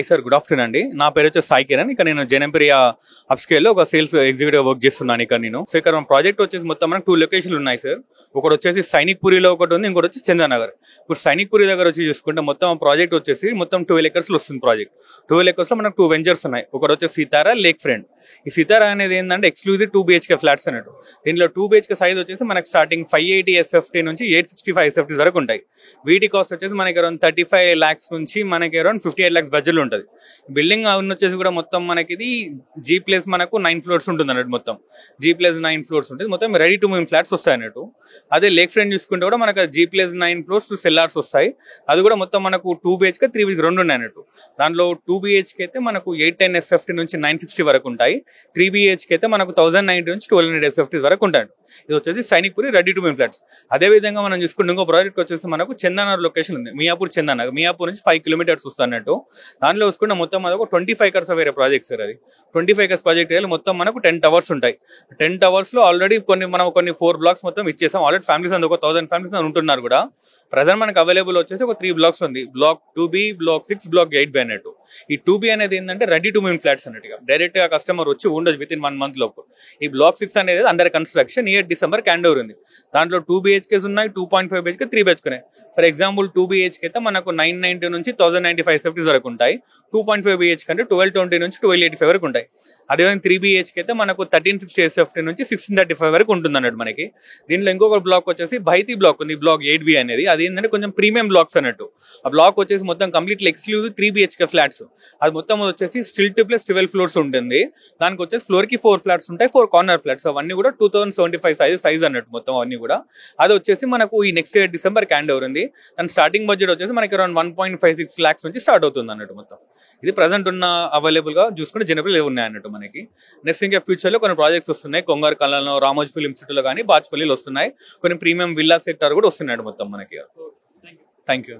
Hi sir, good afternoon అండి. నా పేరు వచ్చి సాయి కిరణ్. ఇక్కడ నేను జనప్రియ అప్స్కేల్ లో ఒక సేల్స్ ఎగ్జిక్యూటివ్ వర్క్ చేస్తున్నాను ఇక్కడ నేను. సో ఇక్కడ మన ప్రాజెక్ట్ వచ్చేసి మొత్తం మనకు 2 లొకేషన్లు ఉన్నాయి సార్. ఒకటి వచ్చేసి సైనిక్ పురిలో ఒకటి ఉంది, ఇంకోటి వచ్చి చందానగర్. ఇప్పుడు సైనిక్ పురి దగ్గర వచ్చి చూసుకుంటే మొత్తం ప్రాజెక్ట్ వచ్చేసి మొత్తం 12 acres లో వస్తుంది ప్రాజెక్ట్. 12 acres లో మనకు 2 వెంచర్స్ ఉన్నాయి. ఒకటి వచ్చేసి సీతారా, లేక్ ఫ్రంట్. ఈ సీతారా అనేది ఏంటంటే ఎక్స్క్లూజివ్ 2 BHK ఫ్లాట్స్ అన్నట్టు. దీనిలో 2 BHK సైజ్ వచ్చేసి మనకు స్టార్టింగ్ 580 SFT నుంచి 865 SFT వరకు ఉంటాయి. వీటి కాస్ట్ వచ్చేసి మనకి అరౌండ్ 35 lakhs నుంచి మనకి అరౌండ్ 58 lakhs బడ్జెట్ లో ఉంటుంది. బిల్డింగ్ వచ్చేసి కూడా మొత్తం మనకి ఇది G+ మనకు 9 floors ఉంటుంది అన్నట్టు. మొత్తం G+ 9 floors ఉంటుంది. మొత్తం రెడీ టు మూవ్ ఫ్లాట్స్ వస్తాయి అన్నట్టు. అదే లేక్ ఫ్రంట్ చూసుకుంటే కూడా మనకు G+ 9 floors టు సెల్లార్స్ వస్తాయి. అది కూడా మొత్తం మనకు 2 BHK 3 BHK రెండు ఉన్నాయి అన్నట్టు. దాంట్లో 2 BHK అయితే మనకు 810 SFT నుంచి 960 వరకు ఉంటాయి. 3 BHK అయితే మనకు 1090 నుంచి 1200 SFT వరకు ఉంటాయి. ఇది వచ్చేసి సైనిక్ పురి రెడీ టు మూవ్ ఫ్లాట్స్. అదే విధంగా మనం చూసుకుంటే ఇంకో ప్రాజెక్ట్ వచ్చేసి మనకు చందానగర్ లొకేషన్ ఉంది. మియాపూర్ చందానగర్. మియాపూర్ నుంచి 5 kilometers వస్తున్నట్టు. దానిలో చూసుకుంటే మొత్తం మనకు 25 acres వేరే ప్రాజెక్ట్ సార్. అది 25 acres ప్రాజెక్ట్ మొత్తం మనకు 10 towers ఉంటాయి. 10 towers లో ఆల్రెడీ కొన్ని 4 blocks మొత్తం ఇచ్చేసాం. ఆల్రెడీ ఫ్యామిలీస్ అంతా ఒక 1000 ఫ్యామిలీస్ ఉంటున్నారు కూడా. ప్రజెంట్ మనకు అవైలబుల్ వచ్చేసి ఒక 3 blocks ఉంది. Black 2B, black 6, black 8B అన్నట్టు. ఈ 2B అనేది ఏంటంటే రెడీ టు మూవ్ ఫ్లాట్స్ అన్నట్టుగా. డైరెక్ట్ గా కస్టమర్ వచ్చి ఉండొచ్చు విత్ ఇన్ 1 month లోపు. ఈ బ్లాక్ 6 అనేది అండర్ కన్స్ట్రక్షన్, ఇయర్ డిసెంబర్ క్యాండోవర్ ఉంది. దాంట్లో 2 BHKs ఉన్నాయి, 2.5 BHK, 3 BHK ఉన్నాయి. ఫర్ ఎగ్జాంపుల్ 2 BHK అయితే మనకు 990 నుంచి 1095 SFT వరకు ఉంటాయి. 2.5 BHK అంటే 1220 నుంచి 1285 వరకు ఉంటాయి. అదేవిధంగా 3 BHK అయితే మనకు 1360 SFT నుంచి 1635 వరకు ఉంటుంది అన్నట్టు మనకి. దీనిలో ఇంకొక బ్లాక్ వచ్చేసి బైతి బ్లాక్ ఉంది, బ్లాక్ 8B అనేది. అది ఏంటంటే కొంచెం ప్రీమియం బ్లాక్స్ అన్నట్టు. ఆ బ్లాక్ వచ్చేసి మొత్తం కంప్లీట్లీ ఎక్స్క్లూజివ్ 3 BHK ఫ్లాట్స్. అది మొత్తం వచ్చేసి స్టిల్ట్ ప్లస్ 12 floors ఉంటుంది. దానికి వచ్చేసి ఫ్లోర్ కి 4 flats ఉంటాయి, 4 corner flats. అవన్నీ కూడా 2075 సైజ్ అన్నట్టు మొత్తం అవన్నీ కూడా. అది వచ్చేసి మనకు ఈ నెక్స్ట్ ఇయర్ డిసెంబర్ క్యాండ్ ఓవర్ ఉంది. అండ్ స్టార్టింగ్ బడ్జెట్ వచ్చేసి మనకి అరౌండ్ 1.56 lakhs నుంచి స్టార్ట్ అవుతుంది అన్నట్టు మొత్తం. ఇది ప్రజెంట్ ఉన్న అవైలబుల్ గా చూసుకుంటే జనరల్ ఉన్నాయి అన్నట్టు మనకి. నెక్స్ట్ ఇంకా ఫ్యూచర్ లో కొన్ని ప్రాజెక్ట్స్ వస్తున్నాయి. కొంగారు కళలో, రామోజీ ఫిల్మ్ సిటీలో కానీ, బాచ్పల్లిలో వస్తున్నాయి. కొన్ని ప్రీమియం విల్లా సెక్టర్ కూడా వస్తున్నాయి మొత్తం మనకి. Thank you.